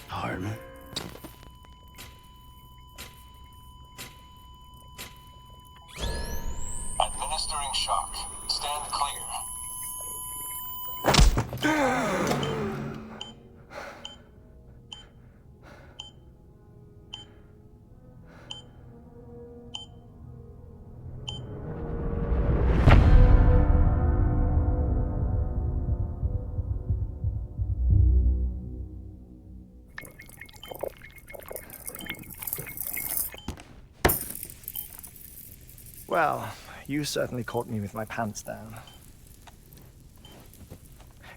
Hardman. Administering shock. Stand clear. Well, you certainly caught me with my pants down.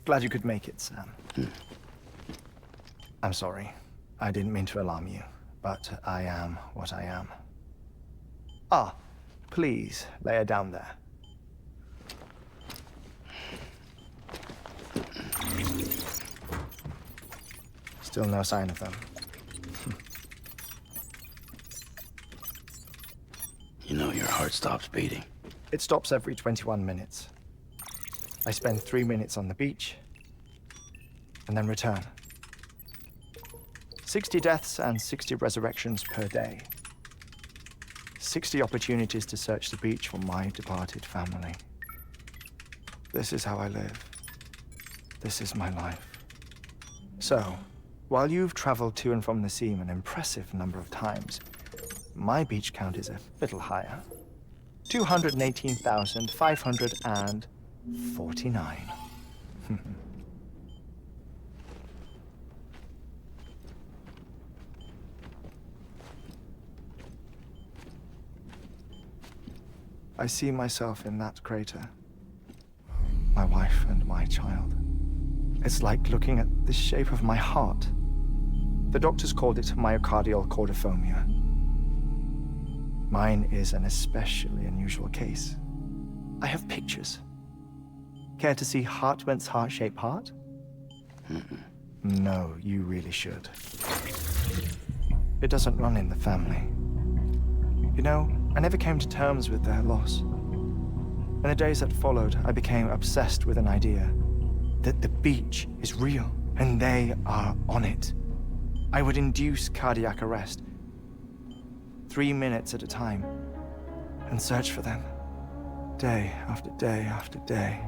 Glad you could make it, Sam. I'm sorry. I didn't mean to alarm you, but I am what I am. Ah, please, lay her down there. Still no sign of them. You know your heart stops beating. It stops every 21 minutes. I spend 3 minutes on the beach, and then return. 60 deaths and 60 resurrections per day. 60 opportunities to search the beach for my departed family. This is how I live. This is my life. So, while you've traveled to and from the sea an impressive number of times, my beach count is a little higher. 218,549. I see myself in that crater. My wife and my child. It's like looking at the shape of my heart. The doctors called it myocardial cordiformia. Mine is an especially unusual case. I have pictures. Care to see Hartman's heart-shaped heart? No, you really should. It doesn't run in the family. You know, I never came to terms with their loss. In the days that followed, I became obsessed with an idea that the beach is real and they are on it. I would induce cardiac arrest, 3 minutes at a time, and search for them, day after day after day.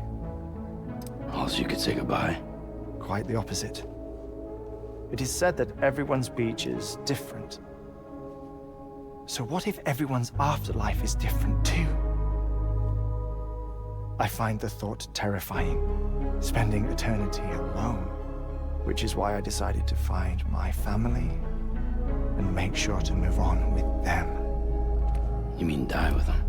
Also, you could say goodbye. Quite the opposite. It is said that everyone's beach is different. So what if everyone's afterlife is different too? I find the thought terrifying, spending eternity alone, which is why I decided to find my family and make sure to move on with them. You mean die with them?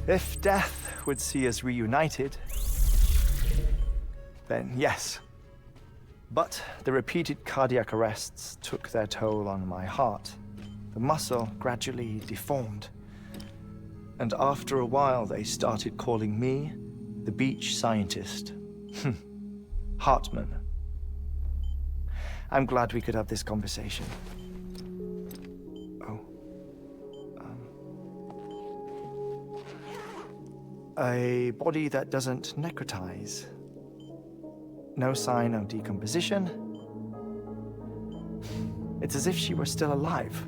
If death would see us reunited, then yes. But the repeated cardiac arrests took their toll on my heart. The muscle gradually deformed. And after a while, they started calling me the beach scientist. Hartman. I'm glad we could have this conversation. Oh. A body that doesn't necrotize. No sign of decomposition. It's as if she were still alive.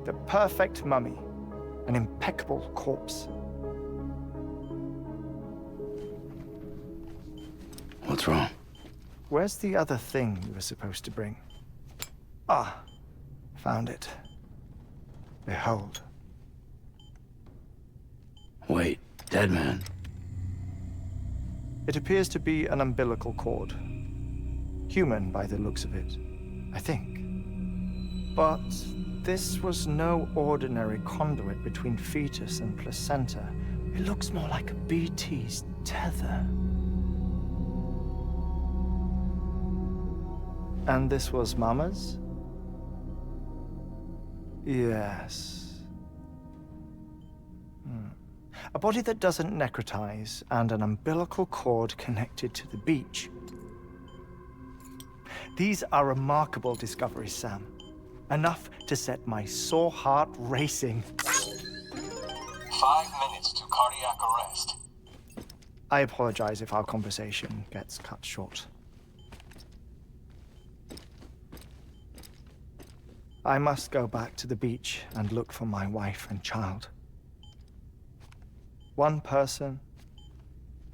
The perfect mummy. An impeccable corpse. What's wrong? Where's the other thing you were supposed to bring? Ah, found it. Behold. Wait, dead man. It appears to be an umbilical cord. Human by the looks of it, I think. But this was no ordinary conduit between fetus and placenta. It looks more like a BT's tether. And this was Mama's? Yes. A body that doesn't necrotize, and an umbilical cord connected to the beach. These are remarkable discoveries, Sam. Enough to set my sore heart racing. 5 minutes to cardiac arrest. I apologize if our conversation gets cut short. I must go back to the beach and look for my wife and child. One person,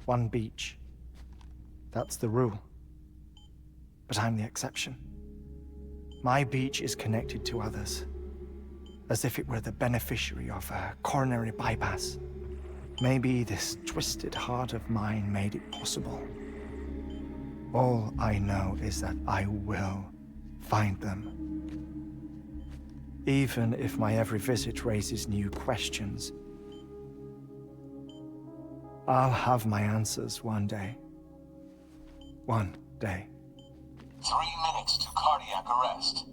one beach. That's the rule. But I'm the exception. My beach is connected to others, as if it were the beneficiary of a coronary bypass. Maybe this twisted heart of mine made it possible. All I know is that I will find them. Even if my every visit raises new questions, I'll have my answers one day. One day. 3 minutes to cardiac arrest.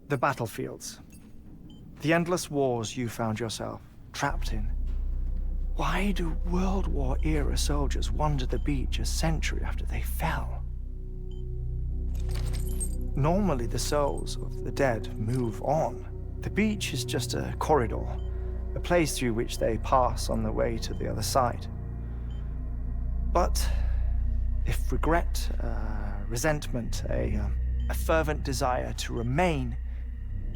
The battlefields. The endless wars you found yourself trapped in. Why do World War-era soldiers wander the beach a century after they fell? Normally, the souls of the dead move on. The beach is just a corridor, a place through which they pass on the way to the other side. But if regret, resentment, a fervent desire to remain,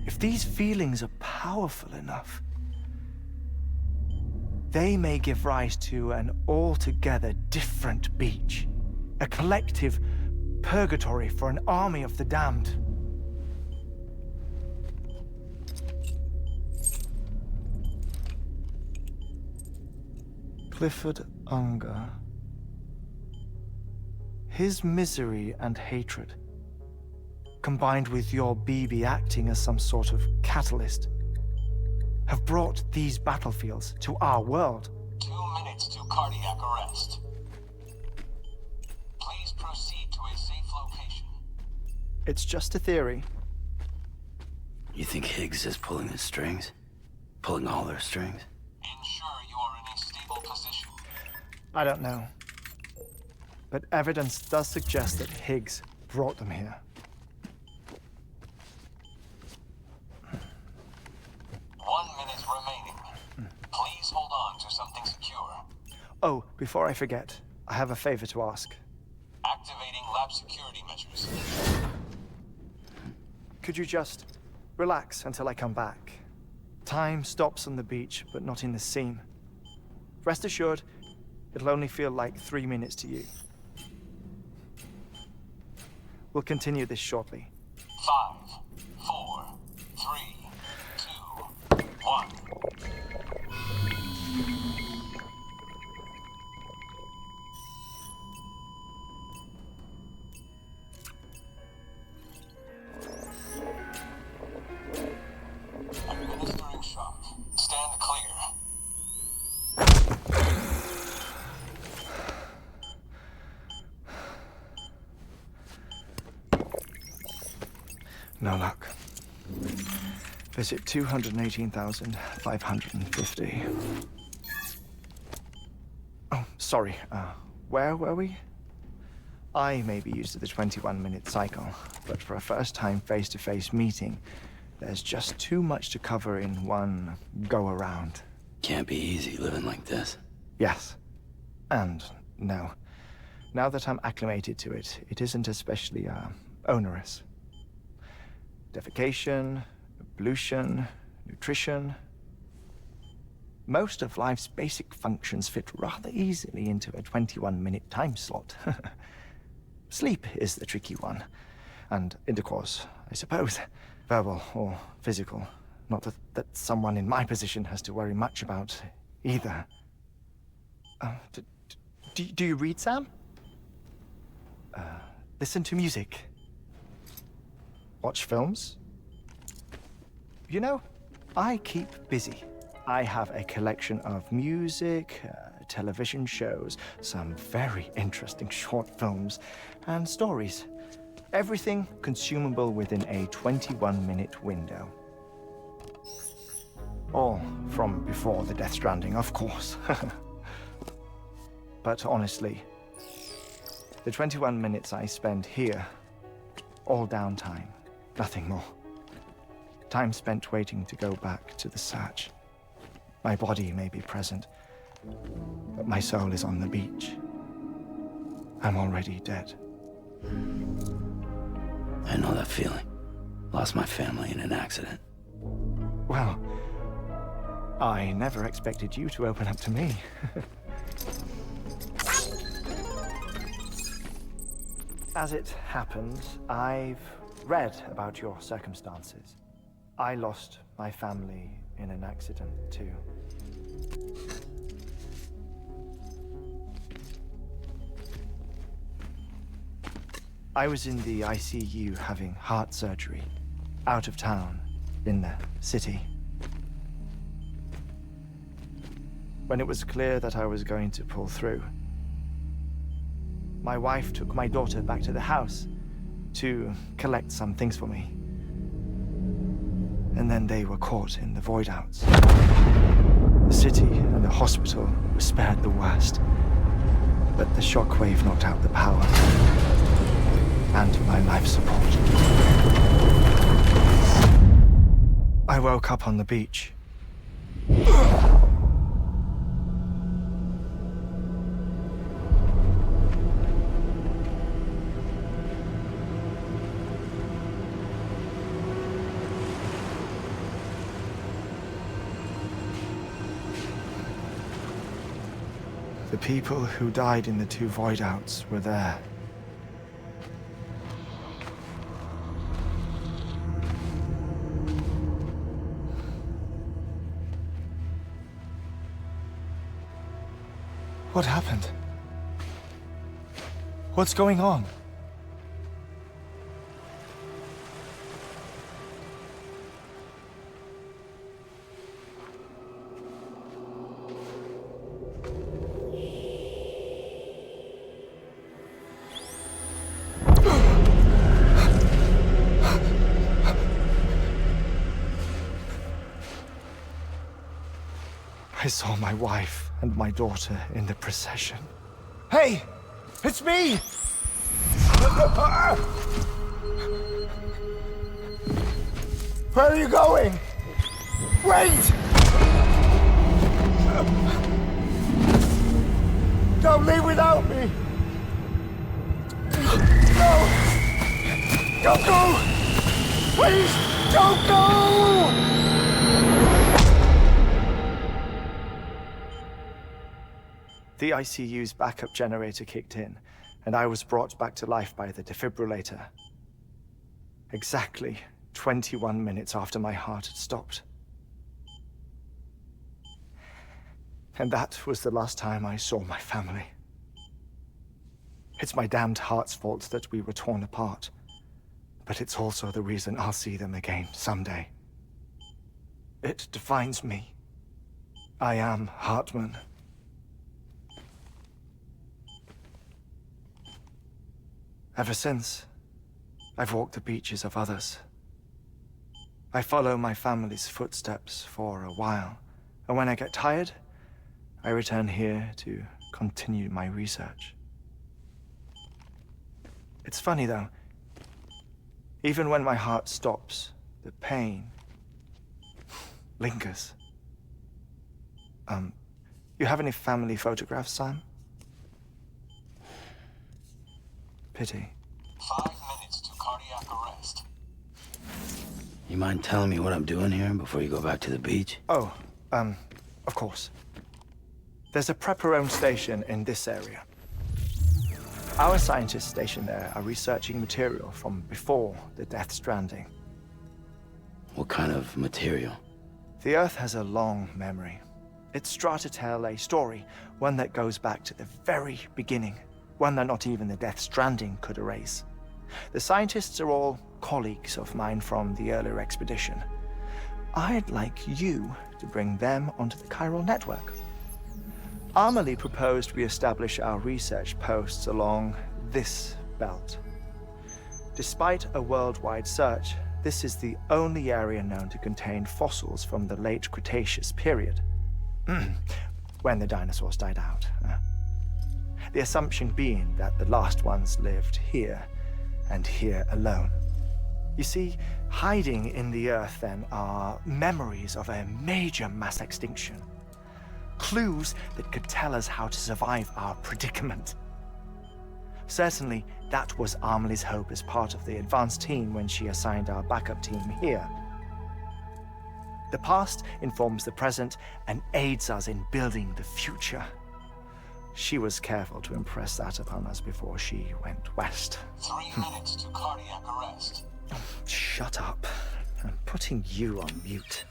if these feelings are powerful enough, they may give rise to an altogether different beach, a collective purgatory for an army of the damned. Clifford Unger. His misery and hatred, combined with your BB acting as some sort of catalyst, have brought these battlefields to our world. 2 minutes to cardiac arrest. Please proceed to a safe location. It's just a theory. You think Higgs is pulling the strings? Pulling all their strings? Ensure you are in a stable position. I don't know. But evidence does suggest that Higgs brought them here. 1 minute remaining. Please hold on to something secure. Oh, before I forget, I have a favor to ask. Activating lab security measures. Could you just relax until I come back? Time stops on the beach, but not in the scene. Rest assured, it'll only feel like 3 minutes to you. We'll continue this shortly. 5, 4, 3, 2, 1. Administering shock. Stand clear. No luck. Visit 218,550. Oh, sorry. Where were we? I may be used to the 21-minute cycle, but for a first-time face-to-face meeting, there's just too much to cover in one go-around. Can't be easy living like this. Yes. And no. Now that I'm acclimated to it, it isn't especially, onerous. Defecation, ablution, nutrition. Most of life's basic functions fit rather easily into a 21-minute time slot. Sleep is the tricky one. And intercourse, I suppose. Verbal or physical. Not that someone in my position has to worry much about either. Do you read, Sam? Listen to music? Watch films? You know, I keep busy. I have a collection of music, television shows, some very interesting short films, and stories. Everything consumable within a 21-minute window. All from before the Death Stranding, of course. But honestly, the 21 minutes I spend here, all downtime, nothing more. Time spent waiting to go back to the search. My body may be present, but my soul is on the beach. I'm already dead. I know that feeling. Lost my family in an accident. Well, I never expected you to open up to me. As it happens, I've read about your circumstances. I lost my family in an accident, too. I was in the ICU having heart surgery, out of town, in the city. When it was clear that I was going to pull through, my wife took my daughter back to the house to collect some things for me. And then they were caught in the void-outs. The city and the hospital were spared the worst, but the shockwave knocked out the power and my life support. I woke up on the beach. The people who died in the two void-outs were there. What happened? What's going on? I saw my wife and my daughter in the procession. Hey! It's me! Where are you going? Wait! Don't leave without me! No! Don't go! Please, don't go! The ICU's backup generator kicked in, and I was brought back to life by the defibrillator. Exactly 21 minutes after my heart had stopped. And that was the last time I saw my family. It's my damned heart's fault that we were torn apart, but it's also the reason I'll see them again someday. It defines me. I am Hartman. Ever since, I've walked the beaches of others. I follow my family's footsteps for a while, and when I get tired, I return here to continue my research. It's funny though, even when my heart stops, the pain lingers. You have any family photographs, Sam? Pity. 5 minutes to cardiac arrest. You mind telling me what I'm doing here before you go back to the beach? Oh, Of course. There's a Prepper-owned station in this area. Our scientists stationed there are researching material from before the Death Stranding. What kind of material? The Earth has a long memory. It's trying to tell a story, one that goes back to the very beginning, one that not even the Death Stranding could erase. The scientists are all colleagues of mine from the earlier expedition. I'd like you to bring them onto the chiral network. Amelie proposed we establish our research posts along this belt. Despite a worldwide search, this is the only area known to contain fossils from the late Cretaceous period, when the dinosaurs died out. The assumption being that the last ones lived here, and here alone. You see, hiding in the Earth then are memories of a major mass extinction. Clues that could tell us how to survive our predicament. Certainly, that was Amelie's hope as part of the advanced team when she assigned our backup team here. The past informs the present and aids us in building the future. She was careful to impress that upon us before she went west. 3 minutes to cardiac arrest. Shut up. I'm putting you on mute.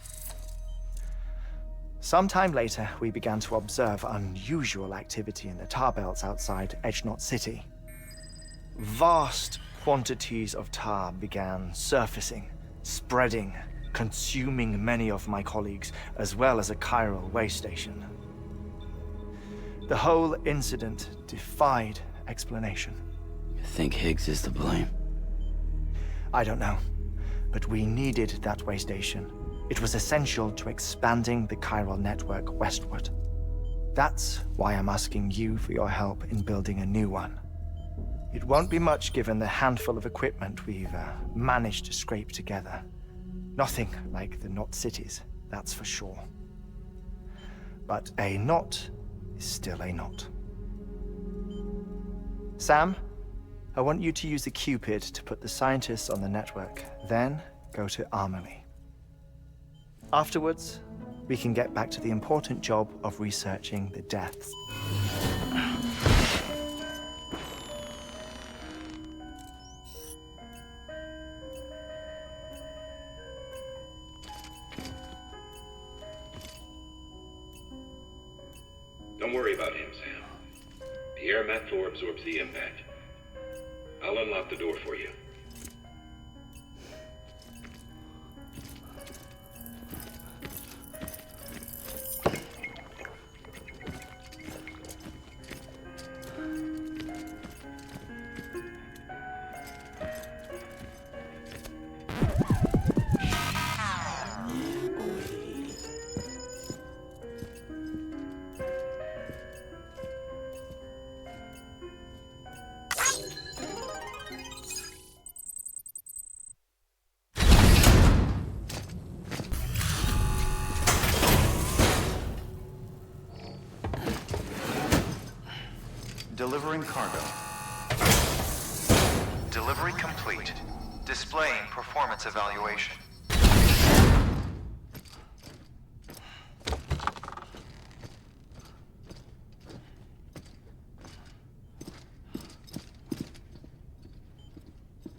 Sometime later, we began to observe unusual activity in the tar belts outside Edgenot City. Vast quantities of tar began surfacing, spreading, consuming many of my colleagues, as well as a chiral way station. The whole incident defied explanation. You think Higgs is to blame? I don't know, but we needed that way station. It was essential to expanding the chiral network westward. That's why I'm asking you for your help in building a new one. It won't be much given the handful of equipment we've managed to scrape together. Nothing like the knot cities, that's for sure. But a knot is still a knot. Sam, I want you to use the Cupid to put the scientists on the network, then go to Amelie. Afterwards, we can get back to the important job of researching the deaths. Don't worry about him, Sam. The air mat floor absorbs the impact. I'll unlock the door for you. Delivering cargo. Delivery complete. Displaying performance evaluation.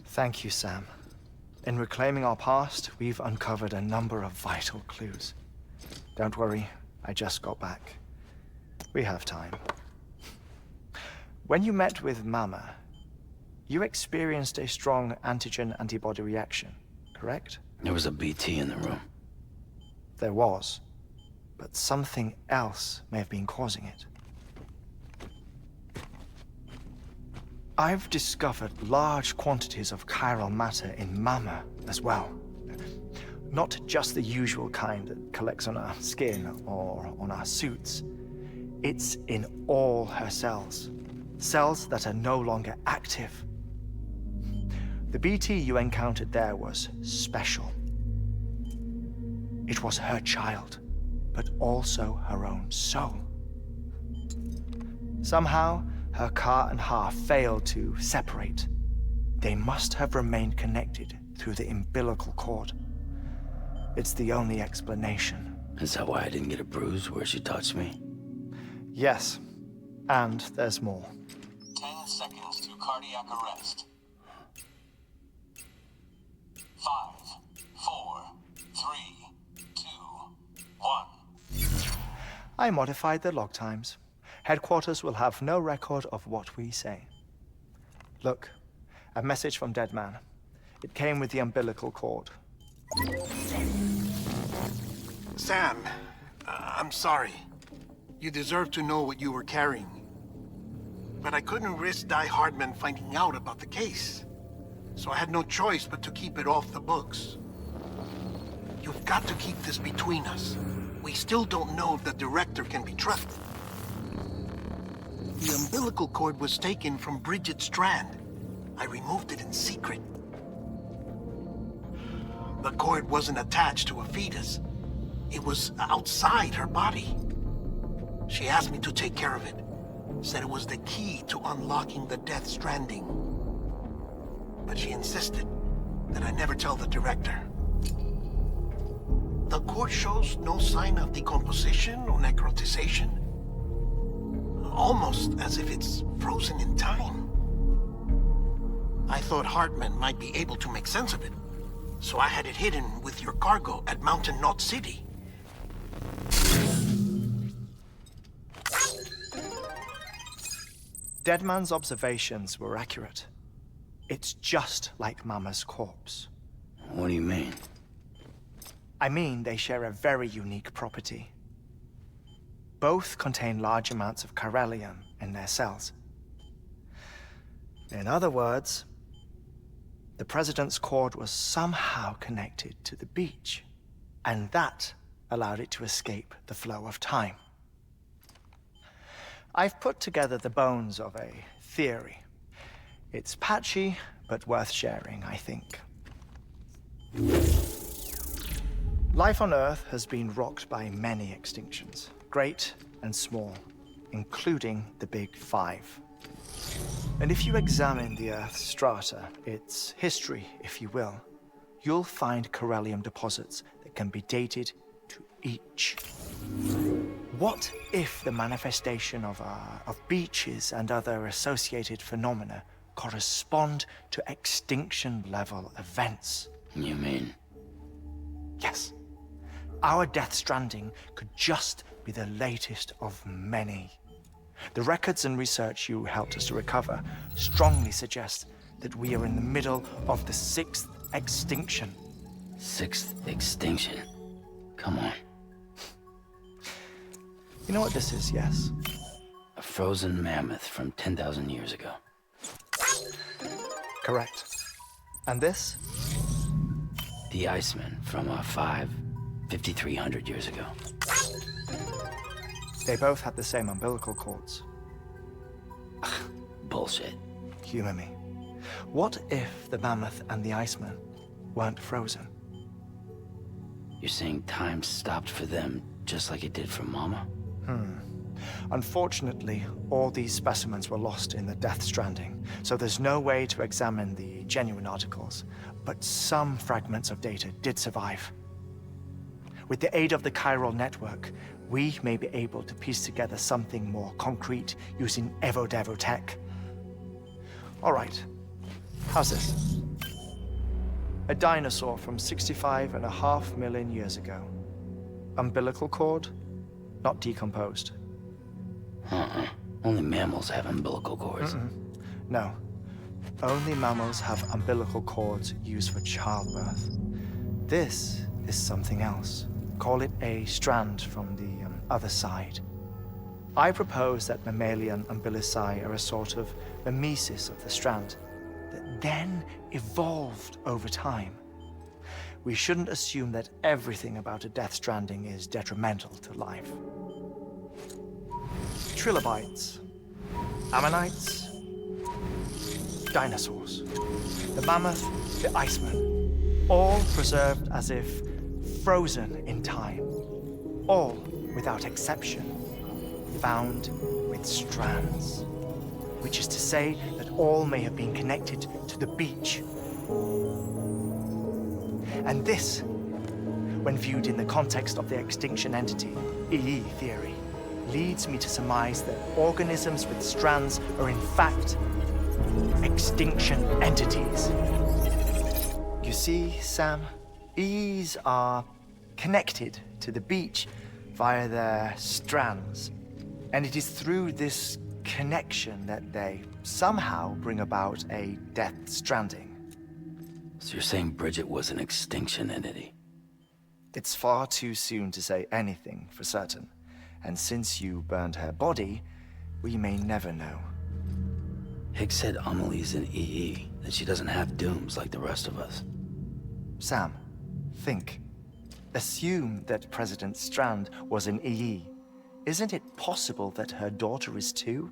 Thank you, Sam. In reclaiming our past, we've uncovered a number of vital clues. Don't worry, I just got back. We have time. When you met with Mama, you experienced a strong antigen-antibody reaction, correct? There was a BT in the room. There was, but something else may have been causing it. I've discovered large quantities of chiral matter in Mama as well. Not just the usual kind that collects on our skin or on our suits. It's in all her cells. Cells that are no longer active. The BT you encountered there was special. It was her child, but also her own soul. Somehow, her car and half failed to separate. They must have remained connected through the umbilical cord. It's the only explanation. Is that why I didn't get a bruise where she touched me? Yes, and there's more. 10 seconds to cardiac arrest. 5, 4, 3, 2, 1. I modified the log times. Headquarters will have no record of what we say. Look, a message from Dead Man. It came with the umbilical cord. Sam, I'm sorry. You deserve to know what you were carrying. But I couldn't risk Die Hardman finding out about the case. So I had no choice but to keep it off the books. You've got to keep this between us. We still don't know if the director can be trusted. The umbilical cord was taken from Bridget Strand. I removed it in secret. The cord wasn't attached to a fetus. It was outside her body. She asked me to take care of it. Said it was the key to unlocking the Death Stranding. But she insisted that I never tell the director. The cord shows no sign of decomposition or necrotization. Almost as if it's frozen in time. I thought Hartman might be able to make sense of it. So I had it hidden with your cargo at Mountain Knot City. Deadman's observations were accurate. It's just like Mama's corpse. What do you mean? I mean, they share a very unique property. Both contain large amounts of chiralium in their cells. In other words, the President's cord was somehow connected to the beach, and that allowed it to escape the flow of time. I've put together the bones of a theory. It's patchy, but worth sharing, I think. Life on Earth has been rocked by many extinctions, great and small, including the Big Five. And if you examine the Earth's strata, its history, if you will, you'll find chiralium deposits that can be dated to each. What if the manifestation of beaches and other associated phenomena correspond to extinction-level events? You mean? Yes. Our Death Stranding could just be the latest of many. The records and research you helped us to recover strongly suggest that we are in the middle of the 6th extinction. 6th extinction? Come on. You know what this is, yes? A frozen mammoth from 10,000 years ago. Correct. And this? The Iceman from 5,300 years ago. They both had the same umbilical cords. Bullshit. Humor me. What if the mammoth and the Iceman weren't frozen? You're saying time stopped for them just like it did for Mama? Unfortunately, all these specimens were lost in the Death Stranding, so there's no way to examine the genuine articles, but some fragments of data did survive. With the aid of the chiral network, we may be able to piece together something more concrete using Evo-Devo tech. All right, how's this? A dinosaur from 65.5 million years ago. Umbilical cord, not decomposed. Only mammals have umbilical cords. No, only mammals have umbilical cords used for childbirth. This is something else. Call it a strand from the other side. I propose that mammalian umbilici are a sort of mimesis of the strand that then evolved over time. We shouldn't assume that everything about a Death Stranding is detrimental to life. Trilobites, ammonites, dinosaurs, the mammoth, the Iceman, all preserved as if frozen in time, all without exception, found with strands, which is to say that all may have been connected to the beach. And this when viewed in the context of the extinction entity, EE theory, leads me to surmise that organisms with strands are in fact extinction entities. You see, Sam, EEs are connected to the beach via their strands, and it is through this connection that they somehow bring about a Death Stranding. So you're saying Bridget was an extinction entity? It's far too soon to say anything for certain, and since you burned her body, we may never know. Higgs said Amelie's an EE, that she doesn't have dooms like the rest of us. Sam, think. Assume that President Strand was an EE. Isn't it possible that her daughter is too?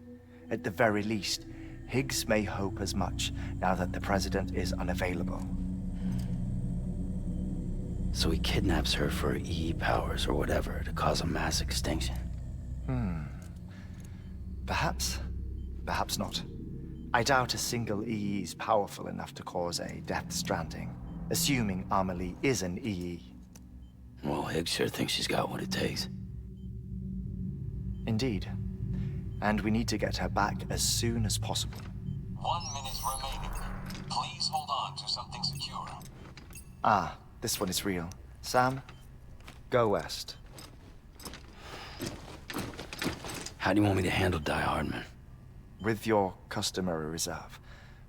At the very least, Higgs may hope as much now that the President is unavailable. So he kidnaps her for EE powers or whatever to cause a mass extinction. Perhaps. Perhaps not. I doubt a single EE is powerful enough to cause a Death Stranding, assuming Amelie is an EE. Well, Higgs sure thinks she's got what it takes. Indeed. And we need to get her back as soon as possible. 1 minute remaining. Please hold on to something secure. Ah, this one is real. Sam, go west. How do you want me to handle Die Hardman? With your customary reserve.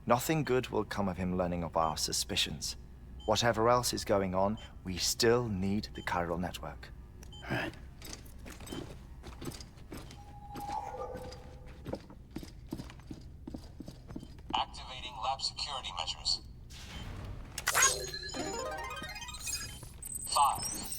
Nothing good will come of him learning of our suspicions. Whatever else is going on, we still need the chiral network. Right. Activating lab security measures. 5,